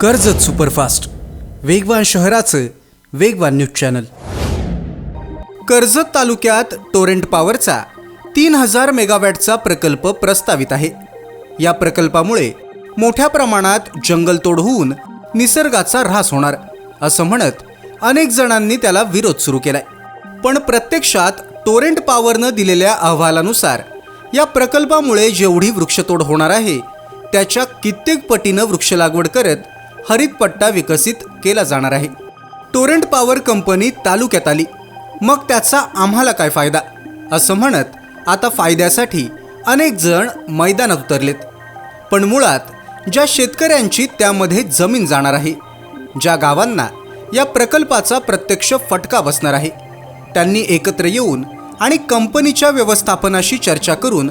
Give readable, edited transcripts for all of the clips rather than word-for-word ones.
Karjat superfast, वेगवान शहराचं वेगवान न्यूज चॅनल। कर्जत तालुक्यात टोरेंट पॉवरचा 3000 मेगावॅटचा प्रकल्प प्रस्तावित आहे। या प्रकल्पामुळे मोठ्या प्रमाणात जंगलतोड होऊन निसर्गाचा ऱ्हास होणार असं म्हणत अनेक जणांनी त्याला विरोध सुरू केलाय। पण प्रत्यक्षात टोरेंट पॉवरनं दिलेल्या अहवालानुसार या प्रकल्पामुळे जेवढी वृक्षतोड होणार आहे त्याच्या कित्येक पटीनं वृक्ष लागवड करत हरित पट्टा विकसित केला जाणार आहे। टोरेंट पॉवर कंपनी तालुक्यात आली, मग त्याचा आम्हाला काय फायदा असं म्हणत आता फायद्यासाठी अनेक जण मैदानात उतरलेत। पण मुळात ज्या शेतकऱ्यांची त्यामध्ये जमीन जाणार आहे, ज्या गावांना या प्रकल्पाचा प्रत्यक्ष फटका बसणार आहे, त्यांनी एकत्र येऊन आणि कंपनीच्या व्यवस्थापनाशी चर्चा करून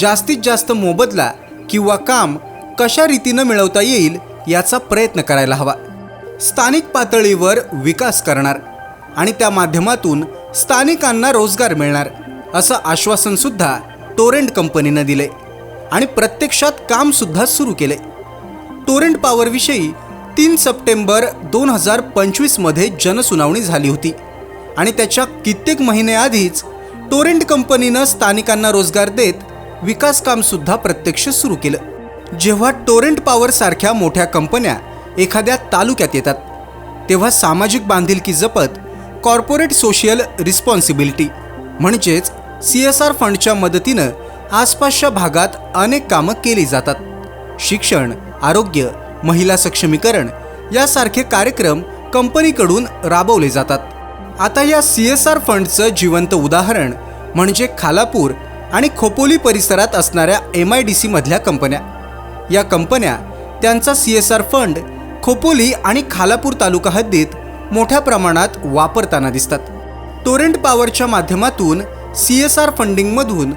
जास्तीत जास्त मोबदला किंवा काम कशा रीतीने मिळवता येईल याचा प्रयत्न करायला हवा। स्थानिक पातळीवर विकास करणार आणि त्या माध्यमातून स्थानिकांना रोजगार मिळणार असं आश्वासन सुद्धा टोरेंट कंपनीने दिले आणि प्रत्यक्षात काम सुद्धा सुरू केले। टोरेंट पॉवरविषयी 3 सप्टेंबर 2025 मध्ये जनसुनावणी झाली होती आणि त्याच्या कित्येक महिने आधीच टोरेंट कंपनीने स्थानिकांना रोजगार देत विकास काम सुद्धा प्रत्यक्ष सुरू केलं। जेव्हा टोरेंट पॉवर सारख्या मोठ्या कंपन्या एखाद्या तालुक्यात येतात तेव्हा सामाजिक बांधिलकी जपत कॉर्पोरेट सोशल रिस्पॉन्सिबिलिटी म्हणजेच CSR फंडच्या मदतीनं आसपासच्या भागात अनेक कामं केली जातात। शिक्षण, आरोग्य, महिला सक्षमीकरण यासारखे कार्यक्रम कंपनीकडून राबवले जातात। आता या CSR फंडचं जिवंत उदाहरण म्हणजे खालापूर आणि खोपोली परिसरात असणाऱ्या MIDC मधल्या कंपन्या। या कंपन्या त्यांचा CSR फंड खोपोली आणि खालापूर तालुका हद्दीत मोठ्या प्रमाणात वापरताना दिसतात। टोरेंट पॉवरच्या माध्यमातून CSR फंडिंगमधून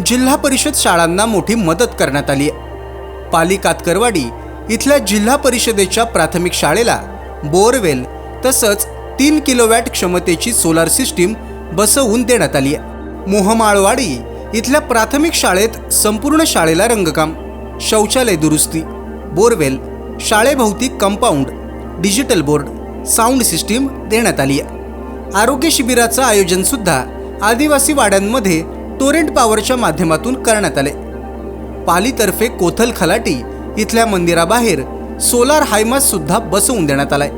जिल्हा परिषद शाळांना मोठी मदत करण्यात आली आहे। पाली कातकरवाडी इथल्या जिल्हा परिषदेच्या प्राथमिक शाळेला बोरवेल तसंच 3 किलोवॅट क्षमतेची सोलार सिस्टीम बसवून देण्यात आली आहे। मोहमाळवाडी इथल्या प्राथमिक शाळेत संपूर्ण शाळेला रंगकाम, शौचालय दुरुस्ती, बोरवेल, शाळेभोवती compound, digital board, sound system देण्यात आली आहे। आरोग्य शिबिराचं आयोजन सुद्धा आदिवासी वाड्यांमध्ये टोरेंट पॉवरच्या माध्यमातून करण्यात आले। पालीतर्फे कोथल खलाटी इथल्या मंदिराबाहेर सोलार हायमास सुद्धा बसवून देण्यात आलाय।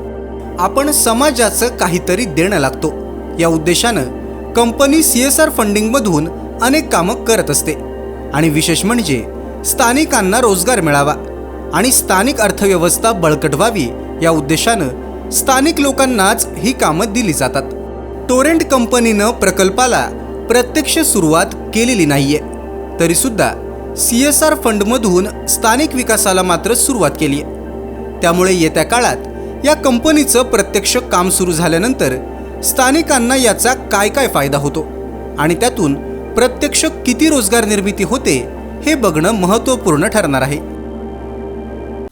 आपण समाजाचं काहीतरी देणं लागतो या उद्देशानं कंपनी CSR फंडिंगमधून अनेक कामं करत असते आणि विशेष म्हणजे स्थानिकांना रोजगार मिळावा आणि स्थानिक अर्थव्यवस्था बळकट व्हावी या उद्देशानं स्थानिक लोकांनाच ही कामं दिली जातात। टोरेंट कंपनीनं प्रकल्पाला प्रत्यक्ष सुरुवात केलेली नाहीये, तरी सुद्धा CSR फंडमधून स्थानिक विकासाला मात्र सुरुवात केली आहे। त्यामुळे येत्या काळात या कंपनीचं प्रत्यक्ष काम सुरू झाल्यानंतर स्थानिकांना याचा काय फायदा होतो आणि त्यातून प्रत्यक्ष किती रोजगार निर्मिती होते हे बघणं महत्त्वपूर्ण ठरणार आहे।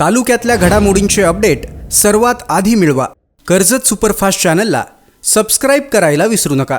तालुक्यातल्या घडामोडींचे अपडेट सर्वात आधी मिळवा। कर्जत सुपरफास्ट चॅनलला सबस्क्राईब करायला विसरू नका।